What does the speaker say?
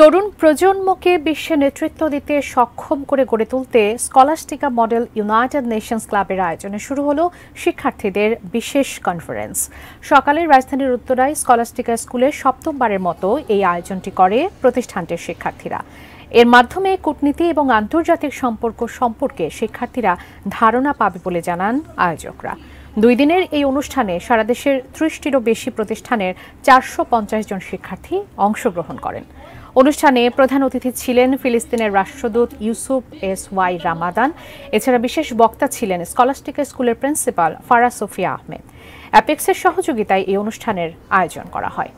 তরুণ প্রজন্মকে বিশ্বে নেতৃত্ব দিতে সক্ষম করে গড়ে তুলতে স্কলাস্টিকা মডেল ইউনাইটেড নেশনস ক্লাবের আয়োজনে শুরু হলো শিক্ষার্থীদের বিশেষ কনফারেন্স। সকালে রাজধানীর উত্তরায় স্কলাস্টিকা স্কুলে সপ্তমবারের মতো এই আয়োজনটি করে প্রতিষ্ঠানটির শিক্ষার্থীরা। এর মাধ্যমে কূটনীতি এবং আন্তর্জাতিক সম্পর্ক সম্পর্কে শিক্ষার্থীরা ধারণা পাবে বলে জানান আয়োজকরা। 2 দিনের এই অনুষ্ঠানে সারা দেশের 30টিরও বেশি প্রতিষ্ঠানের 450 জন শিক্ষার্থী অংশগ্রহণ করেন। অনুষ্ঠানে প্রধান অতিথি ছিলেন ফিলিস্তিনের রাষ্ট্রদূত ইউসুফ এস.ওয়াই রামাদান। এছাড়া বিশেষ বক্তা ছিলেন স্কলাস্টিকা স্কুলের প্রিন্সিপাল ফারাহ সোফিয়া আহমেদ। অ্যাপেক্সের সহযোগিতায় এই অনুষ্ঠানের আয়োজন করা হয়।